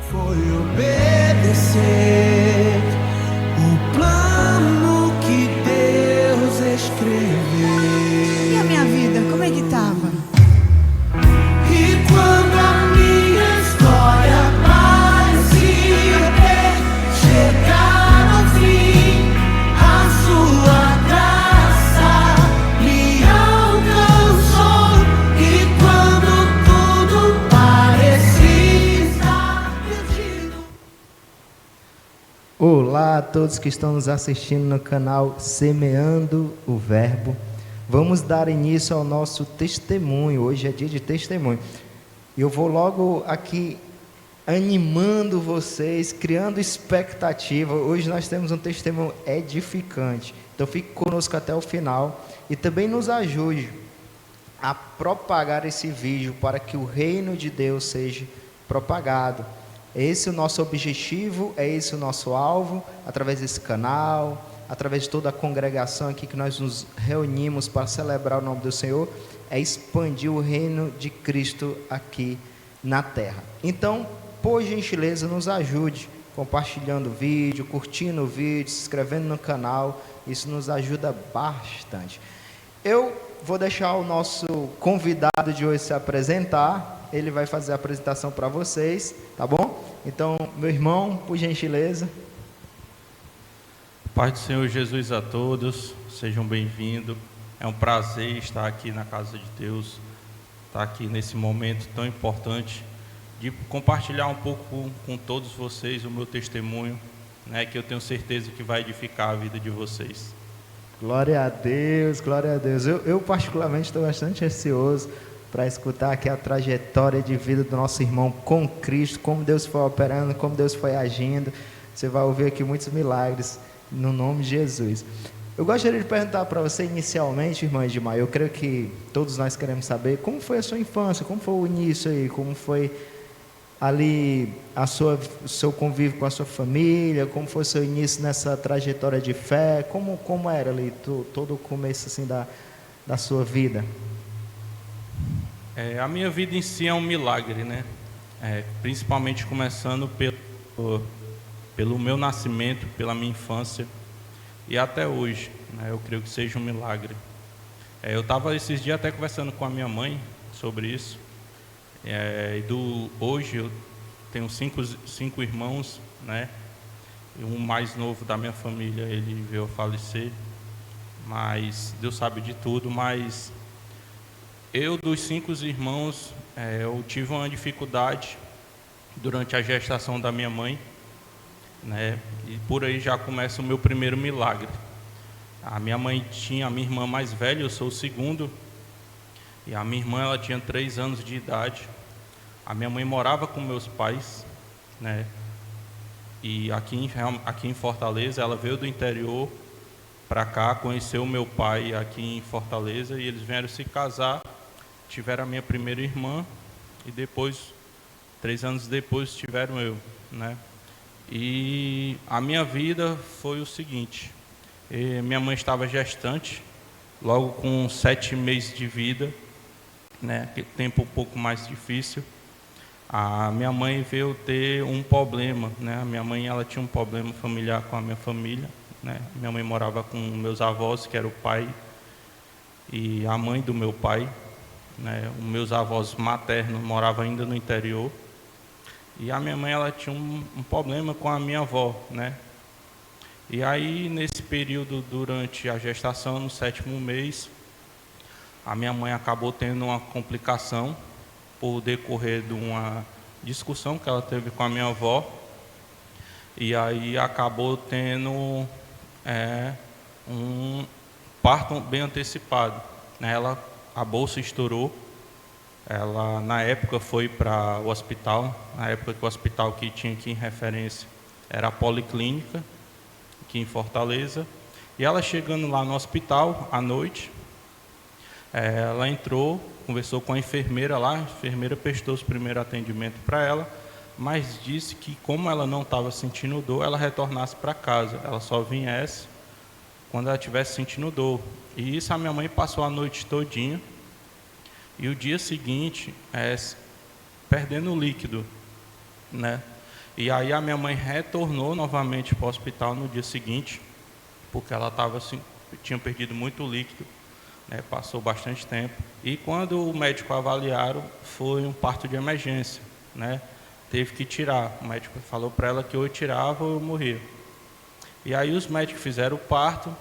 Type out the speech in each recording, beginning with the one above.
Foi obedecer o plano que Deus escreveu. E a minha vida, como é que estava? E quando a minha história parecia ter chegado ao fim, a sua graça me alcançou. E quando tudo parecia estar perdido. Olá a todos que estão nos assistindo no canal Semeando o Verbo. Vamos dar início ao nosso testemunho. Hoje é dia de testemunho. Eu vou logo aqui animando vocês, criando expectativa. Hoje nós temos um testemunho edificante. Então fique conosco até o final e também nos ajude a propagar esse vídeo para que o reino de Deus seja propagado. É esse o nosso objetivo, é esse o nosso alvo, através desse canal, através de toda a congregação aqui que nós nos reunimos para celebrar o nome do Senhor, é expandir o reino de Cristo aqui na terra. Então, por gentileza, nos ajude compartilhando o vídeo, curtindo o vídeo, se inscrevendo no canal, isso nos ajuda bastante. Eu vou deixar o nosso convidado de hoje se apresentar, ele vai fazer a apresentação para vocês, tá bom? Então, meu irmão, por gentileza. Paz do Senhor Jesus a todos, sejam bem-vindos. É um prazer estar aqui na casa de Deus, estar aqui nesse momento tão importante de compartilhar um pouco com todos vocês o meu testemunho, né, que eu tenho certeza que vai edificar a vida de vocês. Glória a Deus, glória a Deus. Eu particularmente estou bastante ansioso para escutar aqui a trajetória de vida do nosso irmão com Cristo, como Deus foi operando, como Deus foi agindo. Você vai ouvir aqui muitos milagres no nome de Jesus. Eu gostaria de perguntar para você inicialmente, irmã Edmar, eu creio que todos nós queremos saber como foi a sua infância, como foi o início aí, como foi ali o seu convívio com a sua família, como foi o seu início nessa trajetória de fé, como era ali todo o começo assim da sua vida? A minha vida em si é um milagre, né? Principalmente começando pelo meu nascimento, pela minha infância e até hoje, né? Eu creio que seja um milagre. Eu estava esses dias até conversando com a minha mãe sobre isso. Hoje eu tenho cinco irmãos, né? E um mais novo da minha família, ele veio a falecer, mas Deus sabe de tudo. Mas eu, dos 5 irmãos, eu tive uma dificuldade durante a gestação da minha mãe, né? E por aí já começa o meu primeiro milagre. A minha mãe tinha a minha irmã mais velha, eu sou o segundo, e a minha irmã ela tinha 3 anos de idade. A minha mãe morava com meus pais, né? E aqui em Fortaleza, ela veio do interior para cá, conheceu o meu pai aqui em Fortaleza, e eles vieram se casar, tiveram a minha primeira irmã, e depois, 3 anos depois, tiveram eu, né? E a minha vida foi o seguinte: minha mãe estava gestante, logo com 7 meses de vida, né? Aquele tempo um pouco mais difícil. A minha mãe veio ter um problema, né? A minha mãe ela tinha um problema familiar com a minha família, né? Minha mãe morava com meus avós, que era o pai e a mãe do meu pai, né? Os meus avós maternos moravam ainda no interior. E a minha mãe ela tinha um problema com a minha avó, né? E aí, nesse período, durante a gestação, no 7º mês, a minha mãe acabou tendo uma complicação por decorrer de uma discussão que ela teve com a minha avó. E aí acabou tendo um parto bem antecipado, né? A bolsa estourou. Ela, na época, foi para o hospital. Na época que o hospital que tinha aqui em referência era a Policlínica, aqui em Fortaleza. E ela chegando lá no hospital, à noite, ela entrou, conversou com a enfermeira lá. A enfermeira prestou o primeiro atendimento para ela, mas disse que, como ela não estava sentindo dor, ela retornasse para casa. Ela só viesse quando ela estivesse sentindo dor. E isso a minha mãe passou a noite todinha. E o dia seguinte, perdendo o líquido, né? E aí a minha mãe retornou novamente para o hospital no dia seguinte, porque ela estava assim, tinha perdido muito líquido, né, passou bastante tempo. E quando o médico avaliaram, foi um parto de emergência, né? Teve que tirar. O médico falou para ela que ou eu tirava ou eu morria. E aí os médicos fizeram o parto.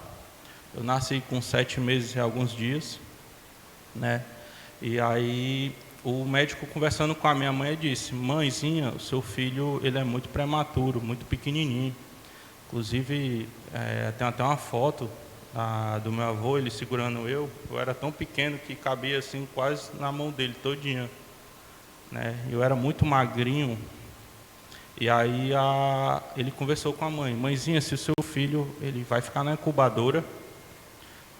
Eu nasci com 7 meses e alguns dias, né? E aí o médico, conversando com a minha mãe, disse: mãezinha, o seu filho ele é muito prematuro, muito pequenininho. Inclusive, tem até uma foto do meu avô, ele segurando eu era tão pequeno que cabia assim quase na mão dele todinha, né? Eu era muito magrinho. E aí ele conversou com a mãe: mãezinha, se o seu filho ele vai ficar na incubadora,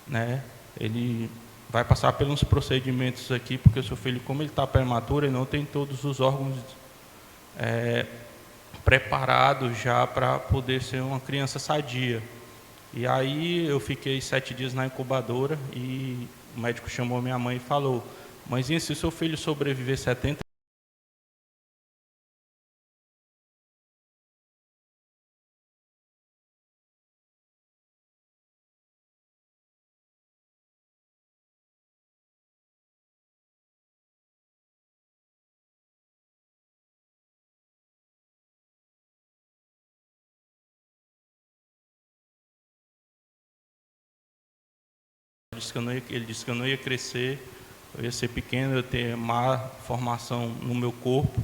né? Ele vai passar pelos procedimentos aqui, porque o seu filho, como ele está prematuro, ele não tem todos os órgãos preparados já para poder ser uma criança sadia. E aí eu fiquei 7 dias na incubadora e o médico chamou minha mãe e falou: mãezinha, se o seu filho sobreviver 70 ele disse que eu não ia crescer, eu ia ser pequeno, eu ia ter má formação no meu corpo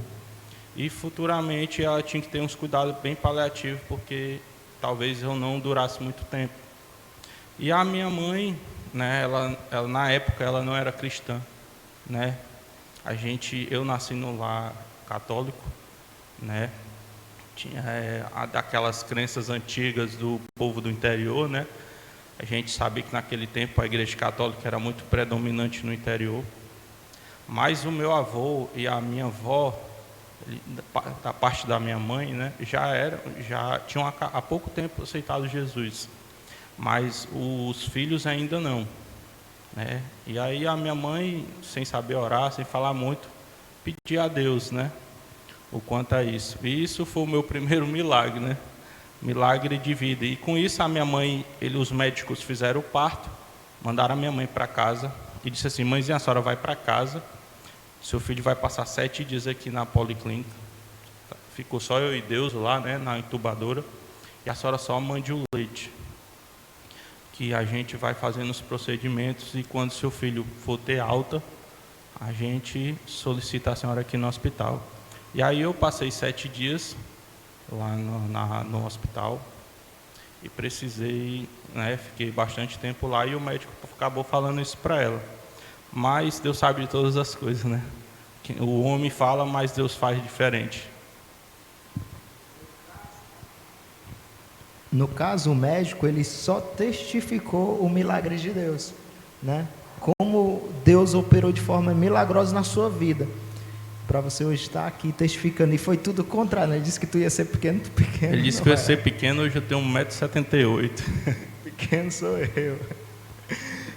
e futuramente ela tinha que ter uns cuidados bem paliativos, porque talvez eu não durasse muito tempo. E a minha mãe, né, ela na época ela não era cristã, né? Eu nasci no lar católico, né? Tinha daquelas crenças antigas do povo do interior, né? A gente sabe que naquele tempo a igreja católica era muito predominante no interior. Mas o meu avô e a minha avó, da parte da minha mãe, né, já tinham há pouco tempo aceitado Jesus. Mas os filhos ainda não, né? E aí a minha mãe, sem saber orar, sem falar muito, pedia a Deus, né, o quanto a isso. E isso foi o meu primeiro milagre, né? Milagre de vida. E com isso a minha mãe, os médicos fizeram o parto, mandaram a minha mãe para casa e disse assim: mãezinha, a senhora vai para casa, seu filho vai passar 7 dias aqui na policlínica. Ficou só eu e Deus lá, né, na incubadora, e a senhora só mande o leite, que a gente vai fazendo os procedimentos e quando seu filho for ter alta, a gente solicita a senhora aqui no hospital. E aí eu passei 7 dias lá no hospital e precisei, né, fiquei bastante tempo lá e o médico acabou falando isso para ela. Mas Deus sabe de todas as coisas, né? O homem fala, mas Deus faz diferente. No caso, o médico, ele só testificou o milagre de Deus, né? Como Deus operou de forma milagrosa na sua vida, para você hoje estar aqui testificando. E foi tudo contrário, né? Ele disse que tu ia ser pequeno. Ele disse que eu ia ser pequeno, hoje eu tenho 1,78 m. Pequeno sou eu,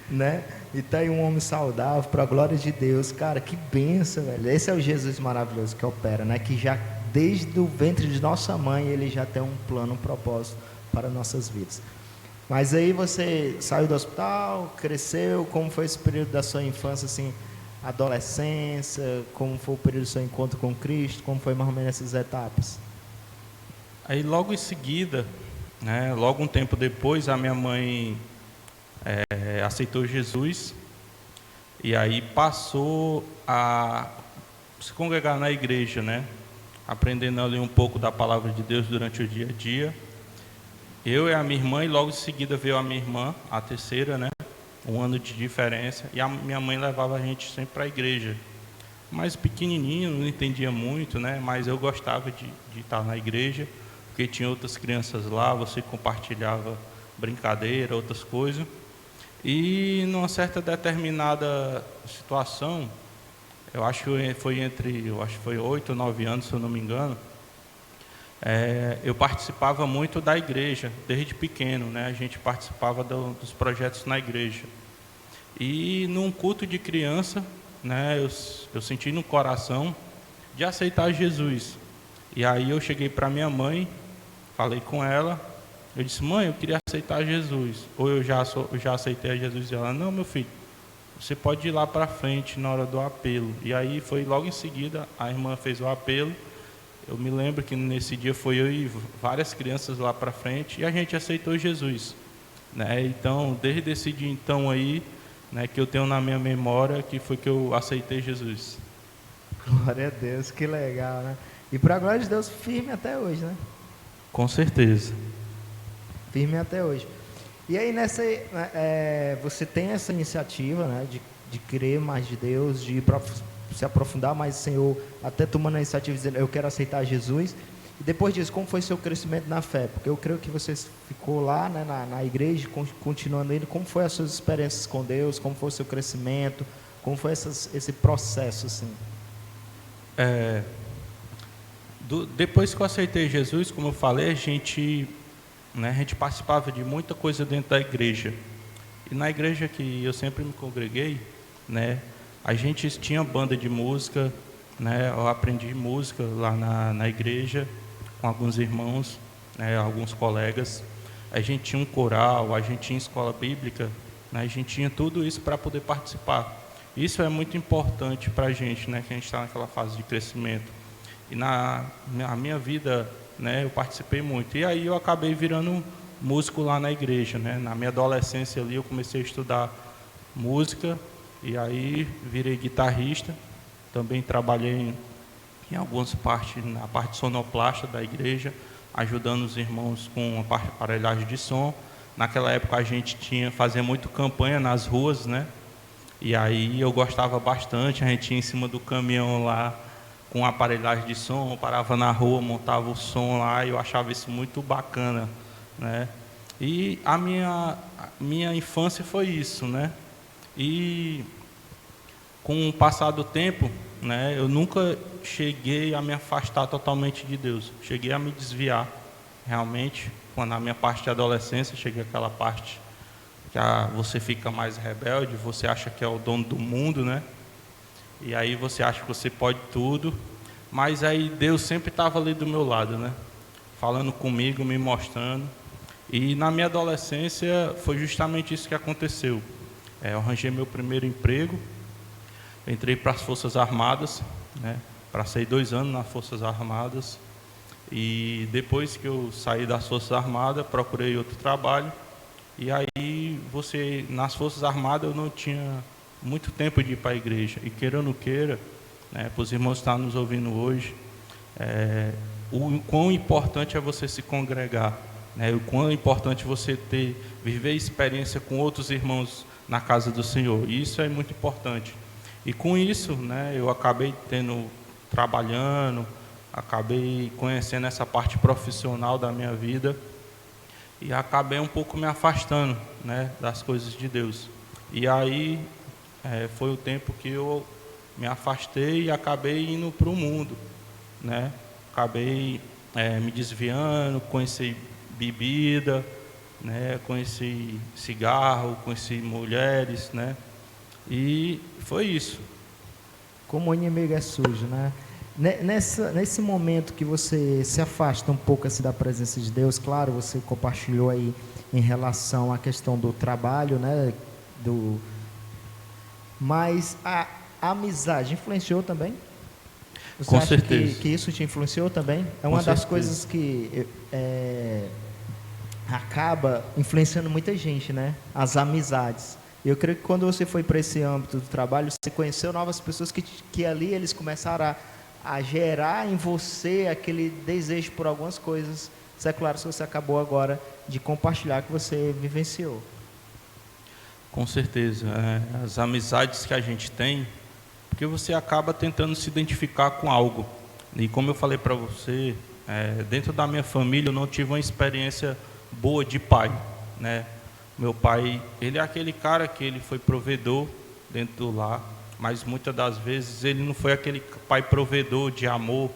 né? E tá aí um homem saudável, para a glória de Deus. Cara, que benção, velho. Esse é o Jesus maravilhoso que opera, né? Que já desde o ventre de nossa mãe, ele já tem um plano, um propósito para nossas vidas. Mas aí você saiu do hospital, cresceu, como foi esse período da sua infância, assim, adolescência, como foi o período do seu encontro com Cristo, como foi mais ou menos essas etapas? Aí logo em seguida, né, logo um tempo depois, a minha mãe aceitou Jesus e aí passou a se congregar na igreja, né, aprendendo ali um pouco da palavra de Deus durante o dia a dia. Eu e a minha irmã, e logo em seguida veio a minha irmã, a terceira, né, 1 ano de diferença, e a minha mãe levava a gente sempre para a igreja. Mas pequenininho, não entendia muito, né, mas eu gostava de estar na igreja, porque tinha outras crianças lá, você compartilhava brincadeira, outras coisas. E numa certa determinada situação, eu acho que foi 8 ou 9 anos, se eu não me engano, eu participava muito da igreja, desde pequeno, né? A gente participava dos projetos na igreja. E num culto de criança, né, eu senti no coração de aceitar Jesus. E aí eu cheguei para minha mãe, falei com ela, eu disse: mãe, eu queria aceitar Jesus, ou eu já aceitei a Jesus. E ela: não, meu filho, você pode ir lá para frente na hora do apelo. E aí foi logo em seguida, a irmã fez o apelo. Eu me lembro que nesse dia foi eu e várias crianças lá para frente, e a gente aceitou Jesus, né? Então, desde esse dia então aí, né, que eu tenho na minha memória, que foi que eu aceitei Jesus. Glória a Deus, que legal, né? E para a glória de Deus, firme até hoje, né? Com certeza. Firme até hoje. E aí você tem essa iniciativa, né, de crer mais de Deus, de se aprofundar mais no Senhor, até tomando a iniciativa dizendo: eu quero aceitar Jesus. E depois disso, como foi seu crescimento na fé? Porque eu creio que você ficou lá, né, na igreja, continuando indo. Como foi as suas experiências com Deus? Como foi o seu crescimento? Como foi esse processo, assim? Depois que eu aceitei Jesus, como eu falei, a gente participava de muita coisa dentro da igreja. E na igreja que eu sempre me congreguei, né, a gente tinha banda de música, né, eu aprendi música lá na igreja com alguns irmãos, né, alguns colegas. A gente tinha um coral, a gente tinha escola bíblica, né, a gente tinha tudo isso para poder participar. Isso é muito importante para a gente, né, que a gente está naquela fase de crescimento. E na minha vida, né, eu participei muito. E aí eu acabei virando músico lá na igreja, né? Na minha adolescência ali eu comecei a estudar música e aí virei guitarrista. Também trabalhei em algumas partes, na parte sonoplasta da igreja, ajudando os irmãos com a aparelhagem de som. Naquela época a gente fazia muito campanha nas ruas, né? E aí eu gostava bastante, a gente ia em cima do caminhão lá com aparelhagem de som, parava na rua, montava o som lá, e eu achava isso muito bacana, né? E a minha infância foi isso, né? E com o passar do tempo, né, eu nunca cheguei a me afastar totalmente de Deus. Cheguei a me desviar, realmente, quando na minha parte de adolescência, cheguei àquela parte que você fica mais rebelde, você acha que é o dono do mundo, né? E aí você acha que você pode tudo, mas aí Deus sempre estava ali do meu lado, né? Falando comigo, me mostrando. E na minha adolescência foi justamente isso que aconteceu. Eu arranjei meu primeiro emprego, entrei para as Forças Armadas, né? Passei 2 anos nas Forças Armadas. E depois que eu saí das Forças Armadas, procurei outro trabalho. E aí, nas Forças Armadas, eu não tinha muito tempo de ir para a igreja. E queira ou não queira, né, para os irmãos que estão nos ouvindo hoje, o quão importante é você se congregar, né, o quão importante você viver experiência com outros irmãos na casa do Senhor. E isso é muito importante. E com isso, né, eu acabei trabalhando, acabei conhecendo essa parte profissional da minha vida e acabei um pouco me afastando, né, das coisas de Deus. E aí foi o tempo que eu me afastei e acabei indo para o mundo, né? Acabei me desviando, conheci bebida, né? Conheci cigarro, conheci mulheres, né? E foi isso. Como o inimigo é sujo, né? Nesse momento que você se afasta um pouco assim da presença de Deus, claro, você compartilhou aí em relação à questão do trabalho, né? Mas a amizade influenciou também? Você Com acha certeza. que isso te influenciou também? É uma das coisas que acaba influenciando muita gente, né? As amizades. Eu creio que quando você foi para esse âmbito do trabalho, você conheceu novas pessoas que ali eles começaram a gerar em você aquele desejo por algumas coisas seculares que você acabou agora de compartilhar, que você vivenciou. Com certeza. As amizades que a gente tem, porque você acaba tentando se identificar com algo. E como eu falei para você, dentro da minha família eu não tive uma experiência boa de pai, né? Meu pai, ele é aquele cara que ele foi provedor dentro do lar, mas muitas das vezes ele não foi aquele pai provedor de amor,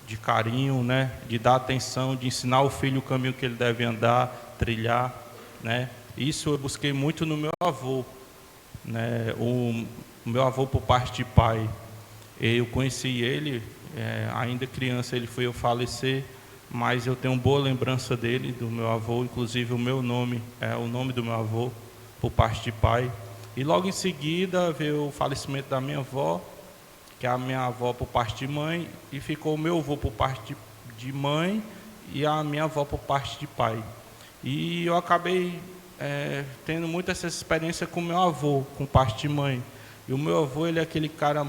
de carinho, né? De dar atenção, de ensinar o filho o caminho que ele deve andar, trilhar, né? Isso eu busquei muito no meu avô, né? O meu avô por parte de pai. Eu conheci ele Ainda criança ele foi falecer, mas eu tenho boa lembrança dele, do meu avô. Inclusive o meu nome é o nome do meu avô, por parte de pai. E logo em seguida veio o falecimento da minha avó, que é a minha avó por parte de mãe, e ficou o meu avô por parte de mãe e a minha avó por parte de pai. E eu acabei tendo muito essa experiência com meu avô, com parte de mãe. E o meu avô, ele é aquele cara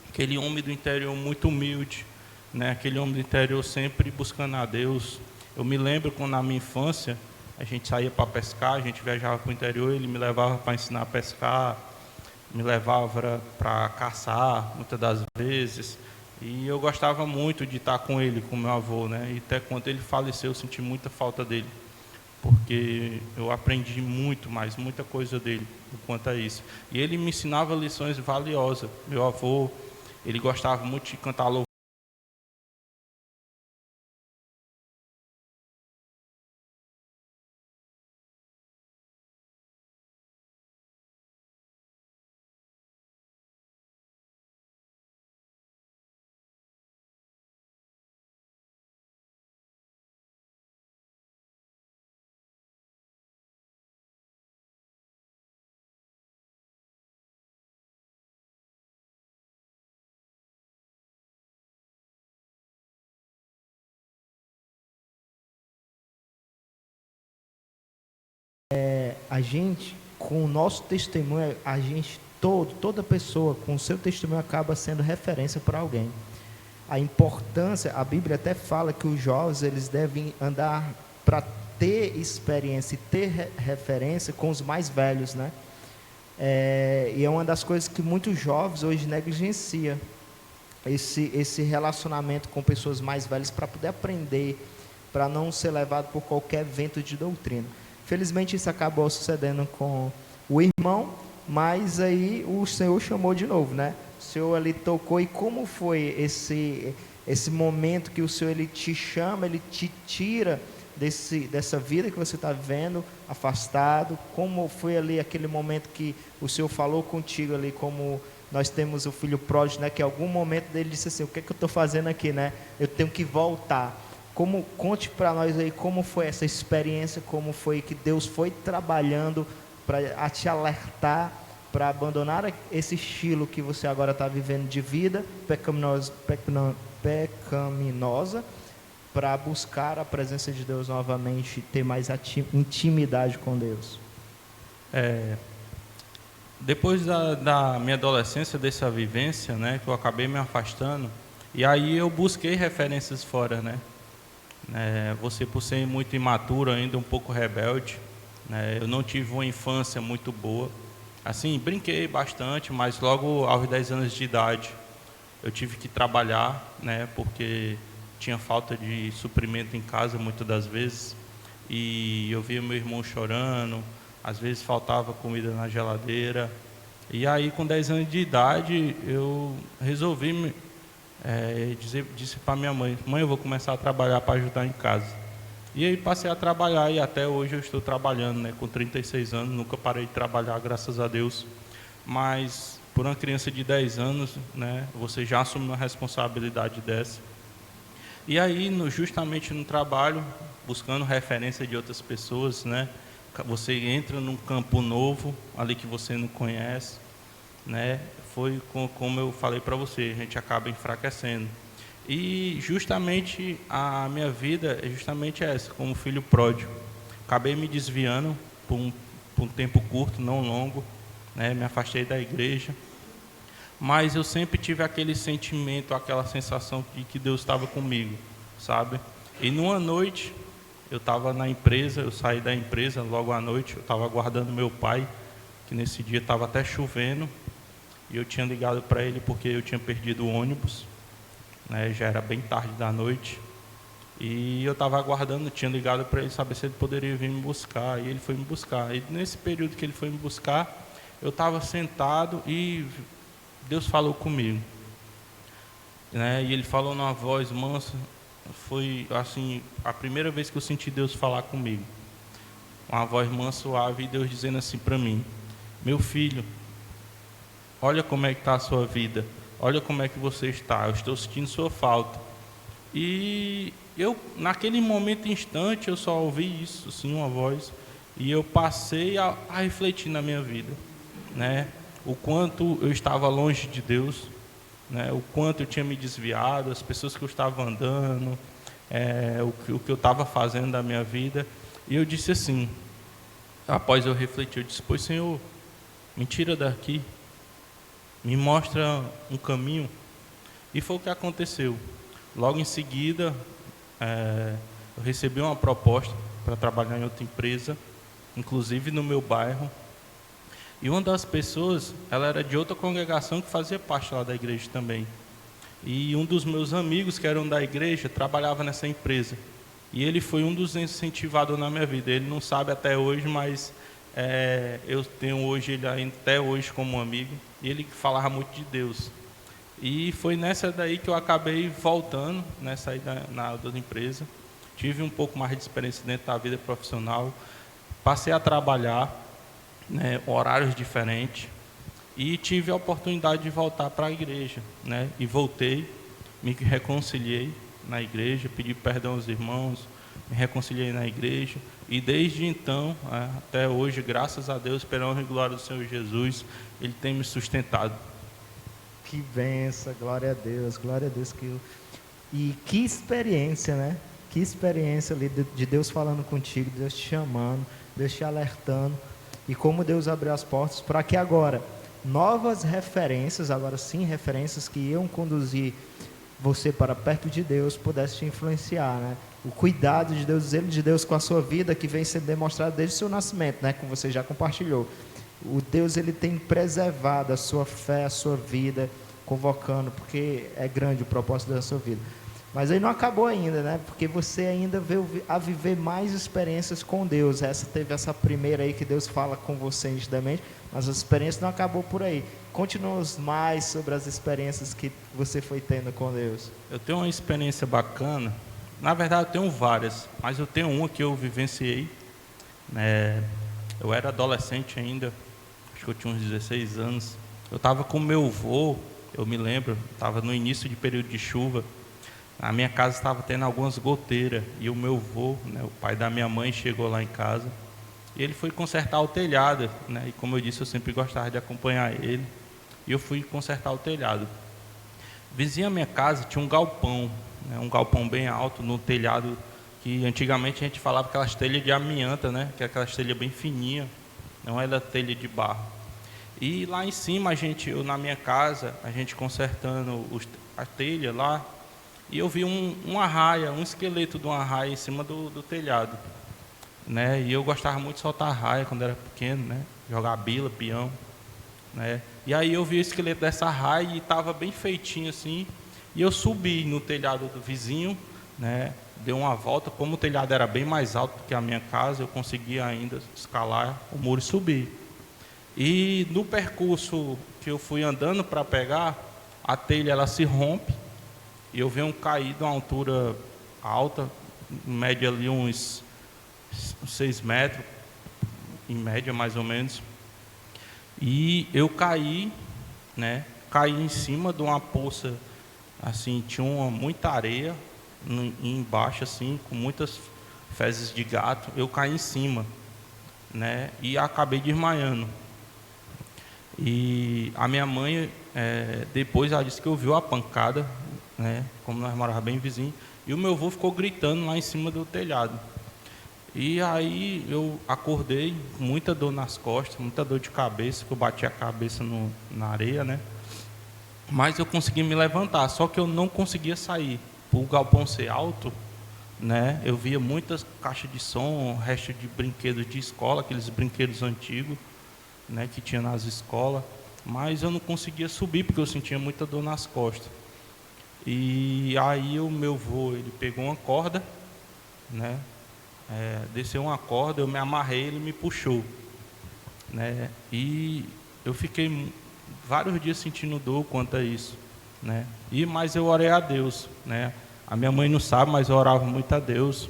aquele homem do interior muito humilde, né? Aquele homem do interior sempre buscando a Deus. Eu me lembro quando na minha infância a gente saía para pescar, a gente viajava para o interior, ele me levava para ensinar a pescar, me levava para caçar, muitas das vezes. E eu gostava muito de estar com ele, com meu avô, né? E até quando ele faleceu, eu senti muita falta dele, porque eu aprendi muita coisa dele quanto a isso. E ele me ensinava lições valiosas. Meu avô, ele gostava muito de cantar louvor. A gente, com o nosso testemunho, toda pessoa com o seu testemunho acaba sendo referência para alguém. A importância, a Bíblia até fala que os jovens, eles devem andar para ter experiência e ter referência com os mais velhos, né? E é uma das coisas que muitos jovens hoje negligenciam, esse relacionamento com pessoas mais velhas para poder aprender, para não ser levado por qualquer vento de doutrina. Felizmente isso acabou sucedendo com o irmão, mas aí o Senhor chamou de novo, né? O Senhor ali tocou. E como foi esse momento que o Senhor ele te chama, ele te tira dessa vida que você está vivendo, afastado? Como foi ali aquele momento que o Senhor falou contigo ali, como nós temos o filho pródigo, né? Que em algum momento dele disse assim: o que é que eu estou fazendo aqui, né? Eu tenho que voltar. Conte para nós aí como foi essa experiência, como foi que Deus foi trabalhando para te alertar, para abandonar esse estilo que você agora está vivendo de vida pecaminosa, para buscar a presença de Deus novamente e ter mais intimidade com Deus. Depois da minha adolescência, dessa vivência, né, que eu acabei me afastando, e aí eu busquei referências fora, né? Você, por ser muito imaturo, ainda um pouco rebelde, né? Eu não tive uma infância muito boa. Assim, brinquei bastante, mas logo aos 10 anos de idade eu tive que trabalhar, né? Porque tinha falta de suprimento em casa muitas das vezes, e eu via meu irmão chorando, às vezes faltava comida na geladeira. E aí, com 10 anos de idade, eu resolvi disse para minha mãe: mãe, eu vou começar a trabalhar para ajudar em casa. E aí passei a trabalhar, e até hoje eu estou trabalhando, né? Com 36 anos, nunca parei de trabalhar, graças a Deus. Mas por uma criança de 10 anos, né, você já assume uma responsabilidade dessa. E aí, justamente no trabalho, buscando referência de outras pessoas, né, você entra num campo novo, ali que você não conhece, né? Foi como eu falei para você, a gente acaba enfraquecendo. E justamente a minha vida é justamente essa, como filho pródigo. Acabei me desviando por um tempo curto, não longo, né? Me afastei da igreja, mas eu sempre tive aquele sentimento, aquela sensação de que Deus estava comigo, sabe? E numa noite, eu estava na empresa, eu saí da empresa logo à noite, eu estava aguardando meu pai, que nesse dia estava até chovendo, e eu tinha ligado para ele porque eu tinha perdido o ônibus, né? Já era bem tarde da noite, e eu estava aguardando, tinha ligado para ele saber se ele poderia vir me buscar, e ele foi me buscar. E nesse período que ele foi me buscar, eu estava sentado e Deus falou comigo, né? E ele falou numa voz mansa. Foi assim a primeira vez que eu senti Deus falar comigo, uma voz mansa, suave, e Deus dizendo assim para mim: meu filho, olha como é que está a sua vida, olha como é que você está, eu estou sentindo sua falta. E eu, naquele momento, instante, eu só ouvi isso, assim, uma voz, e eu passei a refletir na minha vida, né? O quanto eu estava longe de Deus, né? O quanto eu tinha me desviado, as pessoas que eu estava andando, o que eu estava fazendo da minha vida. E eu disse assim, após eu refletir, eu disse: pois, Senhor, me tira daqui, me mostra um caminho. E foi o que aconteceu. Logo em seguida, eu recebi uma proposta para trabalhar em outra empresa, inclusive no meu bairro. E uma das pessoas, ela era de outra congregação que fazia parte lá da igreja também. E um dos meus amigos, que eram da igreja, trabalhava nessa empresa. E ele foi um dos incentivadores na minha vida. Ele não sabe até hoje, mas eu tenho hoje ele até hoje como amigo. E ele falava muito de Deus. E foi nessa daí que eu acabei voltando, né, saí na outra empresa. Tive um pouco mais de experiência dentro da vida profissional. Passei a trabalhar, né, horários diferentes. E tive a oportunidade de voltar para a igreja, né? E voltei, me reconciliei na igreja, pedi perdão aos irmãos, me reconciliei na igreja. E desde então, até hoje, graças a Deus, pela honra e glória do Senhor Jesus, Ele tem me sustentado. Que benção, glória a Deus E que experiência, né? Que experiência ali de Deus falando contigo, Deus te chamando, Deus te alertando. E como Deus abriu as portas para que agora novas referências, agora sim referências que iam conduzir você para perto de Deus, pudesse te influenciar, né? O cuidado de Deus, o zelo de Deus com a sua vida, que vem sendo demonstrado desde o seu nascimento, né? Como você já compartilhou. O Deus, Ele tem preservado a sua fé, a sua vida, convocando, porque é grande o propósito da sua vida. Mas aí não acabou ainda, né? Porque você ainda veio a viver mais experiências com Deus. Teve essa primeira aí que Deus fala com você nitidamente, mas a experiência não acabou por aí. Conte-nos mais sobre as experiências que você foi tendo com Deus. Eu tenho uma experiência bacana. Na verdade, eu tenho várias, mas eu tenho uma que eu vivenciei. Eu era adolescente ainda, acho que eu tinha uns 16 anos. Eu estava com meu avô, eu me lembro, estava no início de período de chuva. A minha casa estava tendo algumas goteiras e o meu avô, né, o pai da minha mãe, chegou lá em casa e ele foi consertar o telhado, né, e como eu disse, eu sempre gostava de acompanhar ele, e eu fui consertar o telhado. Vizinha à minha casa tinha um galpão, né, um galpão bem alto no telhado, que antigamente a gente falava aquelas telhas de amianta, né, que é aquelas telhas bem fininhas, não era telha de barro. E lá em cima, eu na minha casa, a gente consertando a telha lá, e eu vi uma arraia, um esqueleto de uma arraia em cima do telhado, né? E eu gostava muito de soltar arraia quando era pequeno, né? Jogar bila, peão, né? E aí eu vi o esqueleto dessa arraia e estava bem feitinho assim. E eu subi no telhado do vizinho, né? Dei uma volta, como o telhado era bem mais alto do que a minha casa, eu conseguia ainda escalar o muro e subir. E no percurso que eu fui andando para pegar, a telha ela se rompe. E eu venho cair de uma altura alta, em média ali uns 6 metros, em média mais ou menos. E eu caí, né? Caí em cima de uma poça, assim, tinha muita areia embaixo, assim, com muitas fezes de gato. Eu caí em cima, né? E acabei desmaiando. E a minha mãe, depois ela disse que ouviu a pancada, né, como nós morávamos bem vizinho, e o meu avô ficou gritando lá em cima do telhado. E aí eu acordei com muita dor nas costas, muita dor de cabeça, que eu bati a cabeça na areia, né? Mas eu consegui me levantar, só que eu não conseguia sair. Por o galpão ser alto, né, eu via muitas caixas de som, resto de brinquedos de escola, aqueles brinquedos antigos, né, que tinha nas escolas, mas eu não conseguia subir porque eu sentia muita dor nas costas. E aí o meu avô, ele pegou uma corda, né, desceu uma corda, eu me amarrei, ele me puxou, né, e eu fiquei vários dias sentindo dor quanto a isso, né, mas eu orei a Deus, né, a minha mãe não sabe, mas eu orava muito a Deus,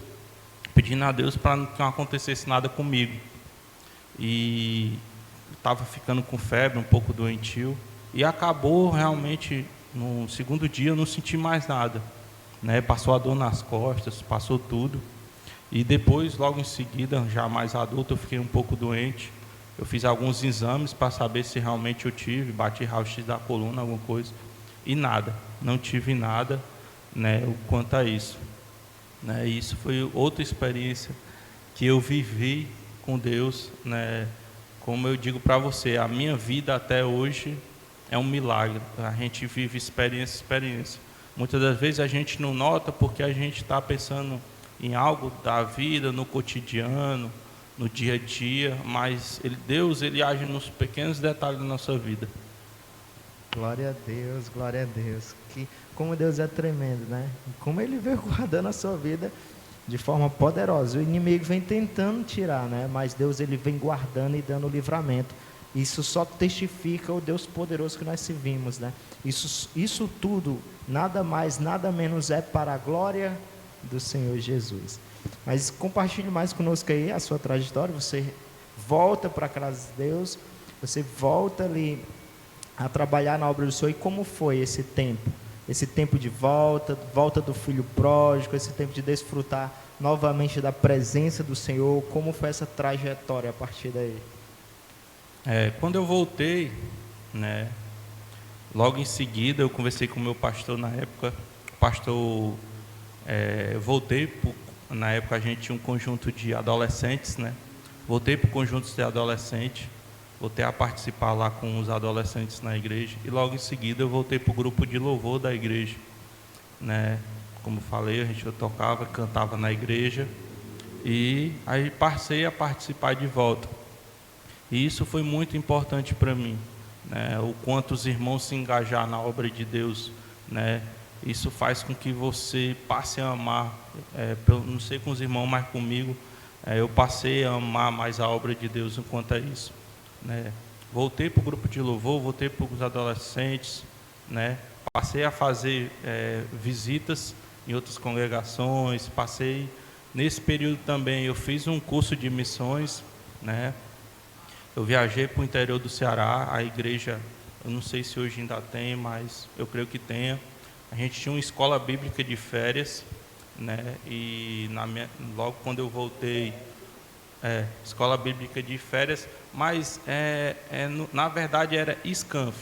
pedindo a Deus para que não acontecesse nada comigo. E estava ficando com febre, um pouco doentio, e acabou realmente no segundo dia eu não senti mais nada, né? Passou a dor nas costas, passou tudo. E depois, logo em seguida, já mais adulto, eu fiquei um pouco doente. Eu fiz alguns exames para saber se realmente eu tive, bati raio-x da coluna, alguma coisa, e nada, não tive nada, né, quanto a isso. Né? Isso foi outra experiência que eu vivi com Deus, né? Como eu digo para você, a minha vida até hoje é um milagre. A gente vive experiência. Muitas das vezes a gente não nota porque a gente está pensando em algo da vida, no cotidiano, no dia a dia, mas Deus ele age nos pequenos detalhes da nossa vida. Glória a Deus, glória a Deus. Como Deus é tremendo, né? Como Ele veio guardando a sua vida de forma poderosa. O inimigo vem tentando tirar, né? Mas Deus ele vem guardando e dando livramento. Isso só testifica o Deus poderoso que nós servimos, né? Isso tudo, nada mais, nada menos é para a glória do Senhor Jesus. Mas compartilhe mais conosco aí a sua trajetória. Você volta para a casa de Deus, você volta ali a trabalhar na obra do Senhor. E como foi esse tempo? Esse tempo de volta do filho pródigo, esse tempo de desfrutar novamente da presença do Senhor. Como foi essa trajetória a partir daí? Quando eu voltei, né, logo em seguida eu conversei com o meu pastor na época. O pastor, voltei, na época a gente tinha um conjunto de adolescentes, né? Voltei para o conjunto de adolescentes, voltei a participar lá com os adolescentes na igreja, e logo em seguida eu voltei para o grupo de louvor da igreja, né? Como falei, a gente tocava, cantava na igreja, e aí passei a participar de volta. E isso foi muito importante para mim, né? O quanto os irmãos se engajar na obra de Deus, né? Isso faz com que você passe a amar, não sei com os irmãos, mas comigo, eu passei a amar mais a obra de Deus enquanto é isso, né? Voltei para o grupo de louvor, voltei para os adolescentes, né? Passei a fazer visitas em outras congregações, passei, nesse período também, eu fiz um curso de missões, né? Eu viajei para o interior do Ceará, a igreja, eu não sei se hoje ainda tem, mas eu creio que tenha. A gente tinha uma escola bíblica de férias, né? E logo quando eu voltei, escola bíblica de férias, mas na verdade era SCANF.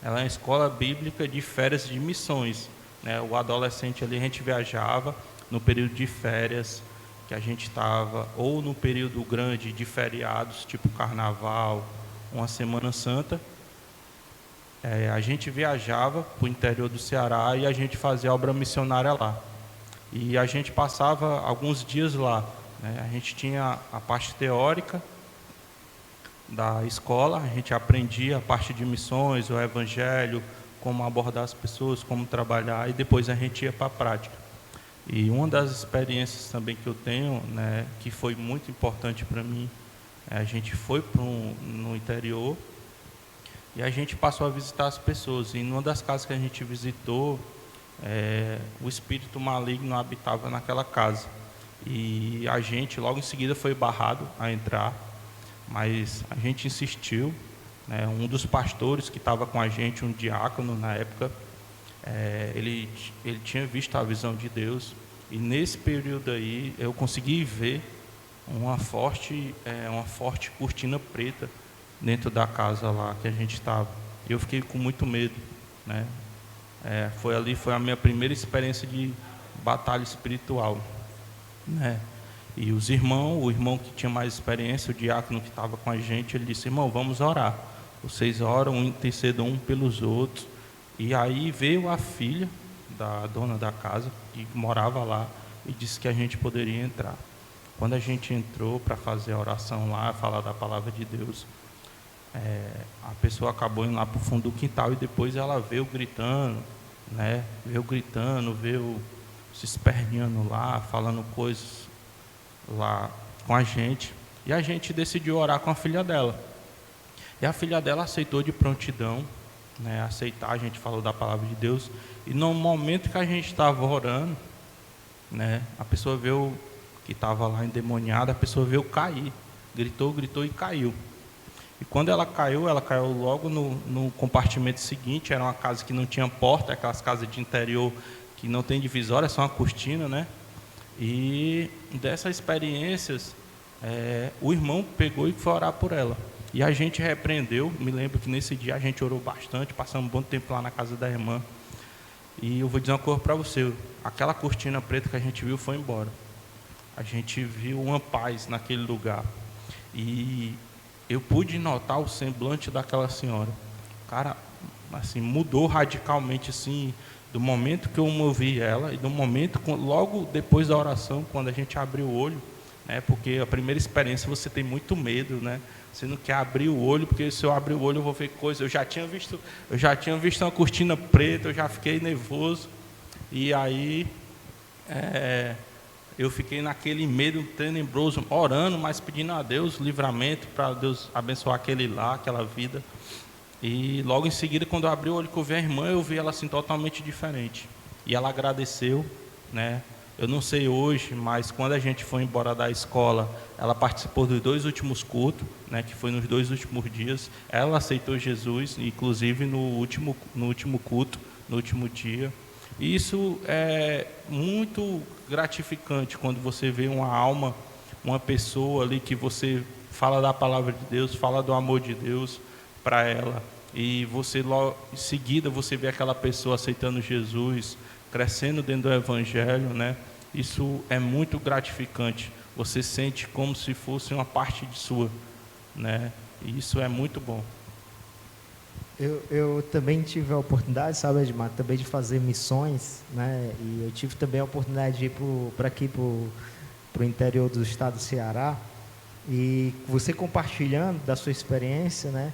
Ela é uma escola bíblica de férias de missões, né? O adolescente ali, a gente viajava no período de férias, que a gente estava, ou no período grande de feriados, tipo carnaval, uma Semana Santa, a gente viajava para o interior do Ceará e a gente fazia obra missionária lá. E a gente passava alguns dias lá, né? A gente tinha a parte teórica da escola, a gente aprendia a parte de missões, o evangelho, como abordar as pessoas, como trabalhar, e depois a gente ia para a prática. E uma das experiências também que eu tenho, né, que foi muito importante para mim, a gente foi no interior e a gente passou a visitar as pessoas. E numa das casas que a gente visitou, o espírito maligno habitava naquela casa. E a gente logo em seguida foi barrado a entrar, mas a gente insistiu, né? Um dos pastores que estava com a gente, um diácono na época, ele tinha visto a visão de Deus, e nesse período aí eu consegui ver uma forte cortina preta dentro da casa lá que a gente estava. Eu fiquei com muito medo, né? Foi a minha primeira experiência de batalha espiritual, né? E o irmão que tinha mais experiência, o diácono que estava com a gente, ele disse: irmão, vamos orar. Vocês oram, intercedam um pelos outros. E aí veio a filha da dona da casa, que morava lá, e disse que a gente poderia entrar. Quando a gente entrou para fazer a oração lá, falar da palavra de Deus, a pessoa acabou indo lá para o fundo do quintal, e depois ela veio gritando, né? Veio se esperneando lá, falando coisas lá com a gente. E a gente decidiu orar com a filha dela. E a filha dela aceitou de prontidão, né? Aceitar, a gente falou da palavra de Deus. E no momento que a gente estava orando, né? A pessoa veio, que estava lá endemoniada, a pessoa veio cair. Gritou e caiu. E quando ela caiu logo no compartimento seguinte. Era uma casa que não tinha porta, aquelas casas de interior que não tem divisória, é só uma cortina, né? E dessas experiências, o irmão pegou e foi orar por ela. E a gente repreendeu. Me lembro que nesse dia a gente orou bastante, passamos um bom tempo lá na casa da irmã. E eu vou dizer uma coisa para você: aquela cortina preta que a gente viu foi embora. A gente viu uma paz naquele lugar. E eu pude notar o semblante daquela senhora. Cara, assim, mudou radicalmente, assim, do momento que eu movi ela e do momento, logo depois da oração, quando a gente abriu o olho, né? Porque a primeira experiência você tem muito medo, né? Você não quer abrir o olho, porque se eu abrir o olho eu vou ver coisa. Eu já tinha visto uma cortina preta, eu já fiquei nervoso. E aí eu fiquei naquele medo tenebroso, orando, mas pedindo a Deus livramento para Deus abençoar aquele lá, aquela vida. E logo em seguida, quando eu abri o olho que eu vi a irmã, eu vi ela assim totalmente diferente. E ela agradeceu, né? Eu não sei hoje, mas quando a gente foi embora da escola, ela participou dos 2 últimos cultos, né, que foi nos 2 últimos dias. Ela aceitou Jesus, inclusive no último culto, no último dia. E isso é muito gratificante quando você vê uma alma, uma pessoa ali que você fala da palavra de Deus, fala do amor de Deus para ela. E você logo em seguida você vê aquela pessoa aceitando Jesus, crescendo dentro do Evangelho, né? Isso é muito gratificante. Você sente como se fosse uma parte de sua, né? E isso é muito bom. Eu também tive a oportunidade, sabe, Edmar, também de fazer missões, né? E eu tive também a oportunidade de ir para aqui, para o interior do estado do Ceará. E você compartilhando da sua experiência, né?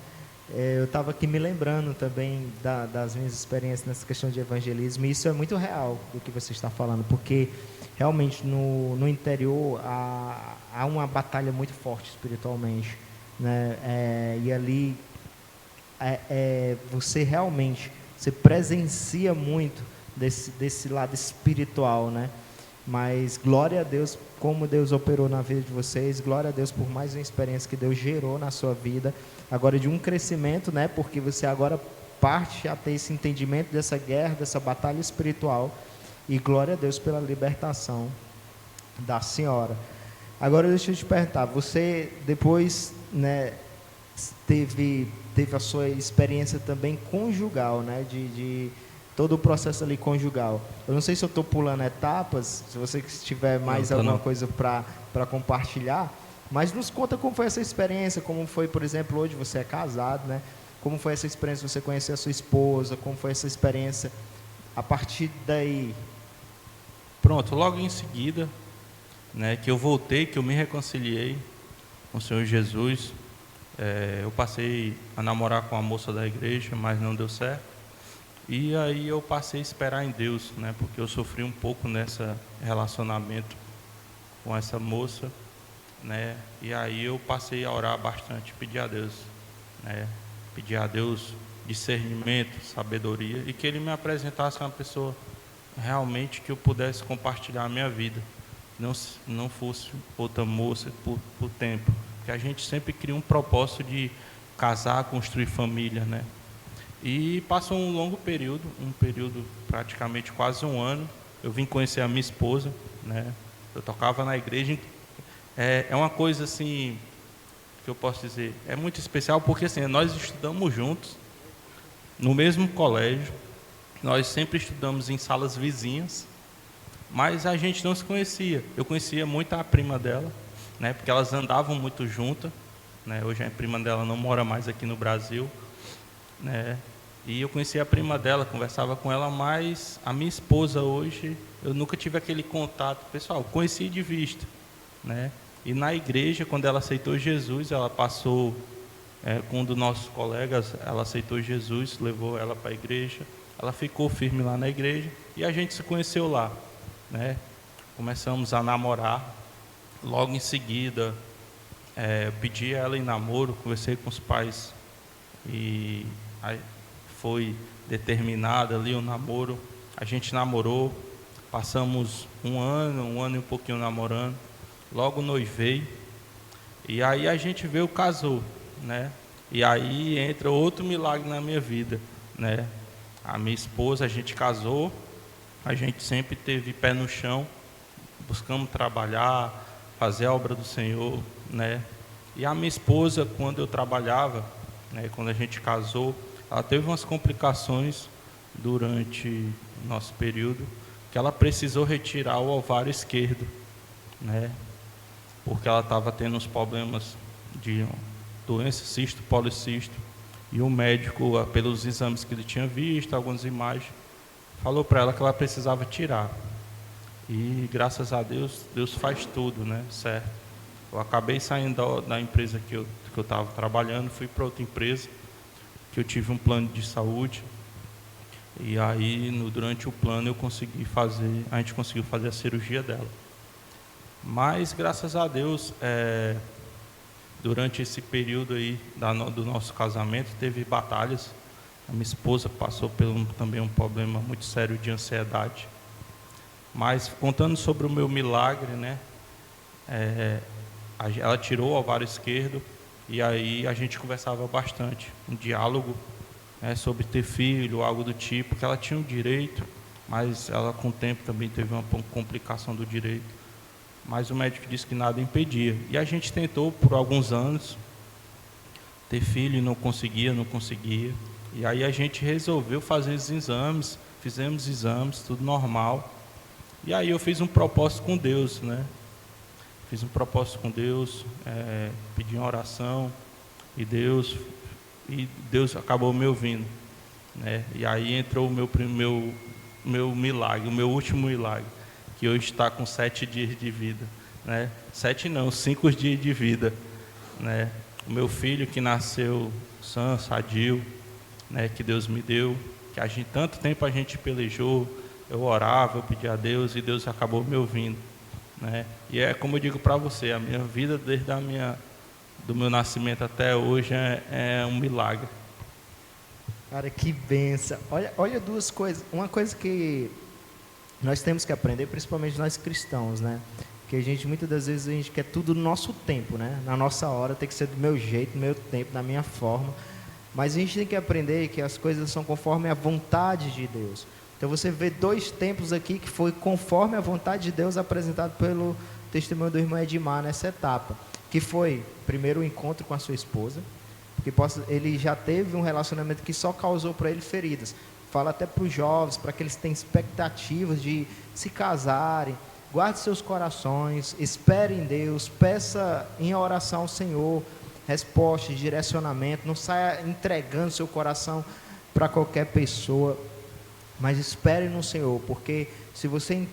Eu estava aqui me lembrando também das minhas experiências nessa questão de evangelismo, e isso é muito real do que você está falando, porque realmente no interior há uma batalha muito forte espiritualmente, né? E ali você realmente presencia muito desse lado espiritual, né? Mas glória a Deus como Deus operou na vida de vocês, glória a Deus por mais uma experiência que Deus gerou na sua vida, agora de um crescimento, né? Porque você agora parte a ter esse entendimento dessa guerra, dessa batalha espiritual, e glória a Deus pela libertação da senhora. Agora deixa eu te perguntar, você depois, né, teve a sua experiência também conjugal, né, de todo o processo ali conjugal. Eu não sei se eu estou pulando etapas, se você tiver mais alguma coisa para compartilhar, mas nos conta como foi essa experiência, como foi, por exemplo, hoje você é casado, né? Como foi essa experiência de você conhecer a sua esposa, como foi essa experiência a partir daí? Pronto, logo em seguida, né, que eu voltei, que eu me reconciliei com o Senhor Jesus, eu passei a namorar com a moça da igreja, mas não deu certo. E aí eu passei a esperar em Deus, né? Porque eu sofri um pouco nesse relacionamento com essa moça, né? E aí eu passei a orar bastante, pedir a Deus, né? Pedir a Deus discernimento, sabedoria, e que Ele me apresentasse uma pessoa realmente que eu pudesse compartilhar a minha vida, não fosse outra moça por tempo, porque a gente sempre cria um propósito de casar, construir família, né? E passou um longo período, praticamente quase um ano. Eu vim conhecer a minha esposa, né? Eu tocava na igreja. É uma coisa assim, que eu posso dizer, é muito especial, porque assim, nós estudamos juntos, no mesmo colégio, nós sempre estudamos em salas vizinhas, mas a gente não se conhecia. Eu conhecia muito a prima dela, né? Porque elas andavam muito juntas, né? Hoje a prima dela não mora mais aqui no Brasil, né? E eu conhecia a prima dela, conversava com ela, mas a minha esposa hoje, eu nunca tive aquele contato pessoal, conheci de vista, né? E na igreja, quando ela aceitou Jesus, ela passou com um dos nossos colegas, ela aceitou Jesus, levou ela para a igreja, ela ficou firme lá na igreja, e a gente se conheceu lá, né? Começamos a namorar, logo em seguida, pedi ela em namoro, conversei com os pais, e aí foi determinado ali o namoro. A gente namorou, passamos um ano e um pouquinho namorando, logo noivei, e aí a gente veio, casou, né? E aí entra outro milagre na minha vida, né? A minha esposa, a gente casou, a gente sempre teve pé no chão, buscamos trabalhar, fazer a obra do Senhor, né? E a minha esposa, quando eu trabalhava, né, quando a gente casou, ela teve umas complicações durante nosso período, que ela precisou retirar o ovário esquerdo, né? Porque ela estava tendo uns problemas de doença cisto, policisto, e o médico, pelos exames que ele tinha visto, algumas imagens, falou para ela que ela precisava tirar. E graças a Deus, Deus faz tudo, né? Certo. Eu acabei saindo da empresa que eu estava trabalhando, fui para outra empresa, que eu tive um plano de saúde, e aí durante o plano a gente conseguiu fazer a cirurgia dela. Mas graças a Deus, durante esse período aí do nosso casamento, teve batalhas. A minha esposa passou por também um problema muito sério de ansiedade. Mas contando sobre o meu milagre, né? Ela tirou o ovário esquerdo e aí a gente conversava bastante, um diálogo, né, sobre ter filho, algo do tipo, que ela tinha o direito, mas ela com o tempo também teve uma complicação do direito. Mas o médico disse que nada impedia. E a gente tentou por alguns anos ter filho e não conseguia. E aí a gente resolveu fazer os exames, fizemos exames, tudo normal. E aí eu fiz um propósito com Deus, né? Fiz um propósito com Deus, pedi uma oração, e Deus acabou me ouvindo, né? E aí entrou o meu milagre, o meu último milagre, que hoje está com 7 dias de vida, né? 7 não, 5 dias de vida, né? O meu filho que nasceu sã, sadio, né? Que Deus me deu, que tanto tempo a gente pelejou, eu orava, eu pedia a Deus e Deus acabou me ouvindo, né? E é como eu digo para você, a minha vida desde do meu nascimento até hoje é um milagre. Cara, que benção. Olha duas coisas. Uma coisa que nós temos que aprender, principalmente nós cristãos, né? Que a gente, muitas das vezes, a gente quer tudo no nosso tempo, né? Na nossa hora, tem que ser do meu jeito, no meu tempo, na minha forma. Mas a gente tem que aprender que as coisas são conforme a vontade de Deus. Então você vê 2 tempos aqui que foi conforme a vontade de Deus apresentado pelo testemunho do irmão Edmar nessa etapa. Que foi, primeiro, o encontro com a sua esposa, porque ele já teve um relacionamento que só causou para ele feridas. Fala até para os jovens, para que eles tenham expectativas de se casarem. Guarde seus corações, espere em Deus, peça em oração ao Senhor resposta, direcionamento. Não saia entregando seu coração para qualquer pessoa, mas espere no Senhor, porque se você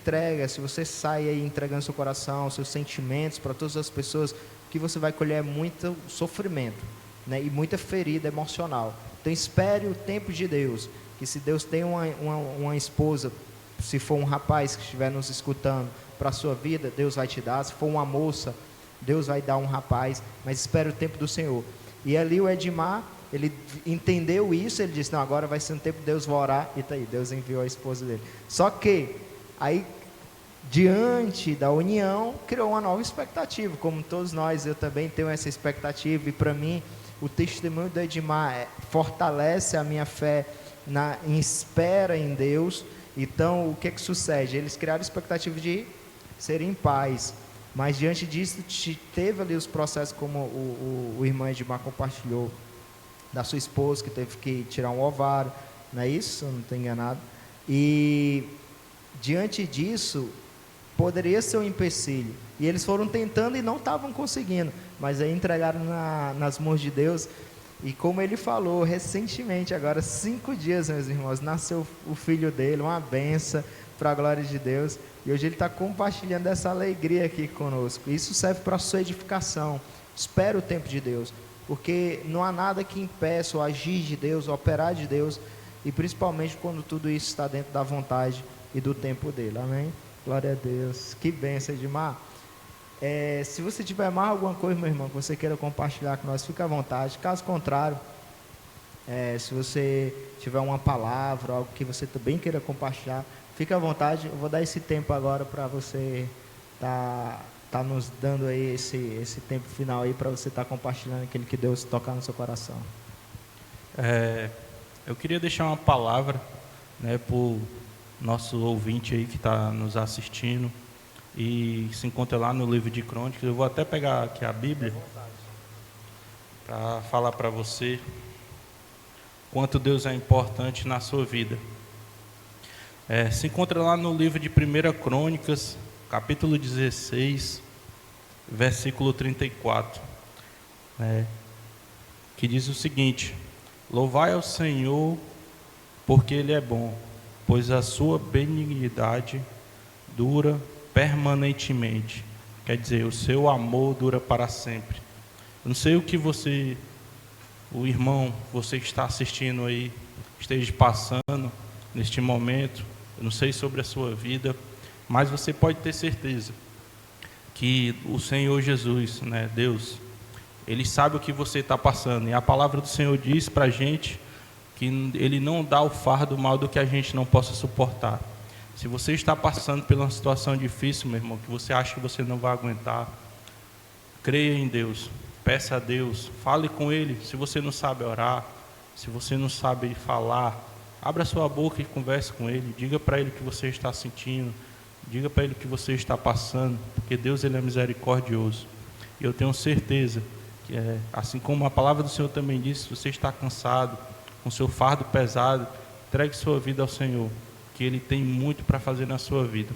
se você sai aí entregando seu coração, seus sentimentos para todas as pessoas, o que você vai colher é muito sofrimento, né? E muita ferida emocional. Então espere o tempo de Deus, que se Deus tem uma esposa, se for um rapaz que estiver nos escutando, para a sua vida, Deus vai te dar. Se for uma moça, Deus vai dar um rapaz, mas espere o tempo do Senhor. E ali o Edmar, ele entendeu isso, ele disse, não, agora vai ser um tempo, Deus vai orar, e tá aí, Deus enviou a esposa dele. Só que, aí, diante da união, criou uma nova expectativa, como todos nós, eu também tenho essa expectativa, e para mim, o testemunho do Edmar fortalece a minha fé em espera em Deus. Então, o que sucede? Eles criaram a expectativa de serem pais, mas diante disso, teve ali os processos, como o irmão Edmar compartilhou, da sua esposa, que teve que tirar um ovário, não é isso? Eu não estou enganado. E diante disso, poderia ser um empecilho, e eles foram tentando e não estavam conseguindo, mas aí entregaram nas mãos de Deus. E como ele falou recentemente, agora 5 dias, meus irmãos, nasceu o filho dele, uma benção para a glória de Deus, e hoje ele está compartilhando essa alegria aqui conosco. Isso serve para a sua edificação. Espera o tempo de Deus, porque não há nada que impeça o agir de Deus, o operar de Deus, e principalmente quando tudo isso está dentro da vontade e do tempo dele. Amém? Glória a Deus. Que bênção, Edmar. Se você tiver mais alguma coisa, meu irmão, que você queira compartilhar com nós, fica à vontade. Caso contrário, se você tiver uma palavra, algo que você também queira compartilhar, fica à vontade. Eu vou dar esse tempo agora para você estar tá nos dando aí esse tempo final aí para você estar compartilhando aquilo que Deus tocar no seu coração. Eu queria deixar uma palavra, né, para o nosso ouvinte aí que está nos assistindo e se encontra lá no livro de Crônicas. Eu vou até pegar aqui a Bíblia para falar para você quanto Deus é importante na sua vida. Se encontra lá no livro de 1 Crônicas, capítulo 16, versículo 34, que diz o seguinte: louvai ao Senhor, porque Ele é bom, pois a sua benignidade dura permanentemente. Quer dizer, o seu amor dura para sempre. Eu não sei o que você, o irmão, você que está assistindo aí, esteja passando neste momento. Eu não sei sobre a sua vida, mas você pode ter certeza que o Senhor Jesus, né, Deus, Ele sabe o que você está passando. E a palavra do Senhor diz para a gente que Ele não dá o fardo mal do que a gente não possa suportar. Se você está passando por uma situação difícil, meu irmão, que você acha que você não vai aguentar, creia em Deus, peça a Deus, fale com Ele. Se você não sabe orar, se você não sabe falar, abra sua boca e converse com Ele. Diga para Ele o que você está sentindo, diga para Ele o que você está passando, porque Deus, Ele é misericordioso. E eu tenho certeza que, assim como a palavra do Senhor também diz, se você está cansado, com seu fardo pesado, entregue sua vida ao Senhor, que Ele tem muito para fazer na sua vida.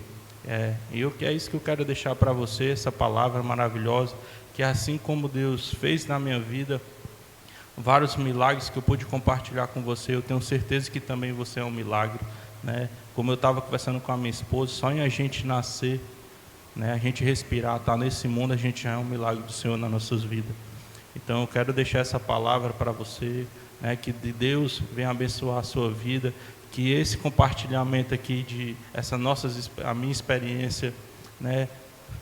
É isso que eu quero deixar para você, essa palavra maravilhosa, que assim como Deus fez na minha vida, vários milagres que eu pude compartilhar com você, eu tenho certeza que também você é um milagre, né? Como eu estava conversando com a minha esposa, só em a gente nascer, né, a gente respirar, estar nesse mundo, a gente já é um milagre do Senhor nas nossas vidas. Então eu quero deixar essa palavra para você, né, que Deus venha abençoar a sua vida, que esse compartilhamento aqui a minha experiência, né,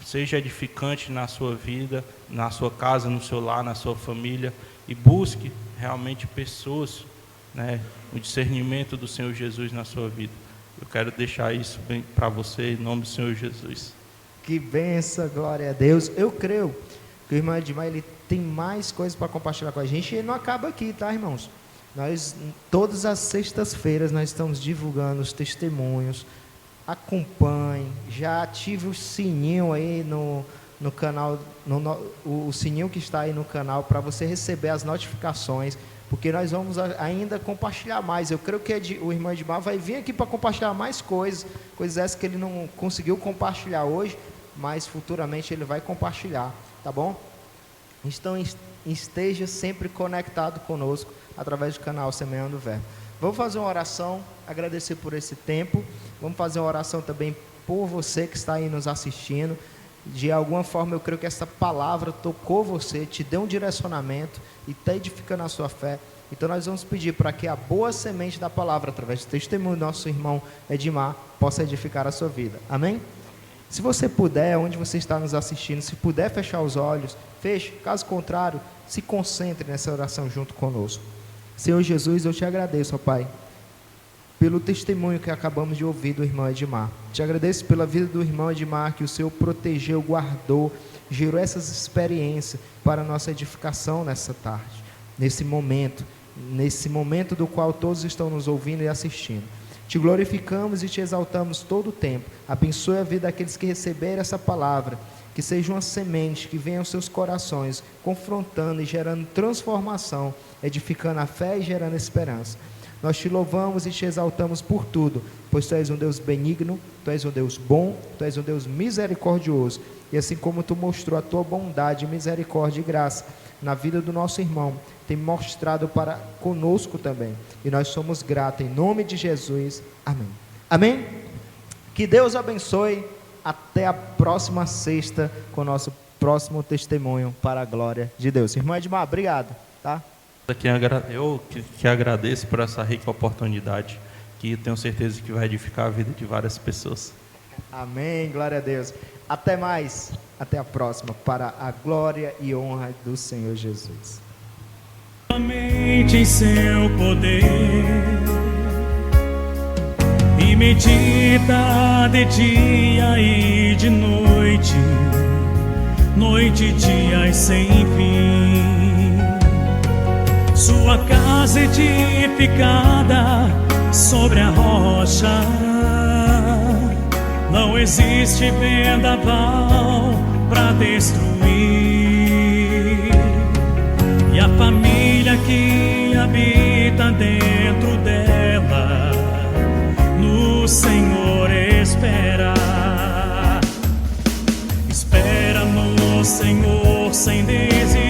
seja edificante na sua vida, na sua casa, no seu lar, na sua família, e busque realmente pessoas, né, o discernimento do Senhor Jesus na sua vida. Eu quero deixar isso bem para você, em nome do Senhor Jesus. Que benção, glória a Deus. Eu creio que o irmão Edmar, ele tem mais coisas para compartilhar com a gente, e ele não acaba aqui, tá, irmãos? Nós, todas as sextas-feiras, nós estamos divulgando os testemunhos. Acompanhe, já ative o sininho aí no canal, o sininho que está aí no canal, para você receber as notificações, porque nós vamos ainda compartilhar mais. Eu creio que o irmão Edmar vai vir aqui para compartilhar mais coisas essas que ele não conseguiu compartilhar hoje, mas futuramente ele vai compartilhar, tá bom? Então esteja sempre conectado conosco através do canal Semeando o Verbo. Vamos fazer uma oração, agradecer por esse tempo. Vamos fazer uma oração também por você que está aí nos assistindo. De alguma forma eu creio que essa palavra tocou você, te deu um direcionamento e está edificando a sua fé. Então nós vamos pedir para que a boa semente da palavra, através do testemunho do nosso irmão Edmar, possa edificar a sua vida. Amém? Se você puder, onde você está nos assistindo, se puder fechar os olhos, feche. Caso contrário, se concentre nessa oração junto conosco. Senhor Jesus, eu te agradeço, ó Pai, pelo testemunho que acabamos de ouvir do irmão Edmar. Te agradeço pela vida do irmão Edmar, que o Senhor protegeu, guardou, gerou essas experiências para a nossa edificação nessa tarde, nesse momento do qual todos estão nos ouvindo e assistindo. Te glorificamos e te exaltamos todo o tempo. Abençoe a vida daqueles que receberem essa palavra, que seja uma semente que venha aos seus corações, confrontando e gerando transformação, edificando a fé e gerando esperança. Nós te louvamos e te exaltamos por tudo, pois Tu és um Deus benigno, Tu és um Deus bom, Tu és um Deus misericordioso. E assim como Tu mostrou a Tua bondade, misericórdia e graça na vida do nosso irmão, tem mostrado para conosco também. E nós somos gratos, em nome de Jesus. Amém. Amém? Que Deus abençoe. Até a próxima sexta com o nosso próximo testemunho para a glória de Deus. Irmão Edmar, obrigado. Tá? Eu que agradeço por essa rica oportunidade, que tenho certeza que vai edificar a vida de várias pessoas. Amém, glória a Deus. Até mais, até a próxima, para a glória e honra do Senhor Jesus. Somente em seu poder, e medita de dia e de noite noite e dias sem fim. Sua casa edificada sobre a rocha, não existe vendaval para destruir. E a família que habita dentro dela, no Senhor espera. Espera no Senhor sem desistir.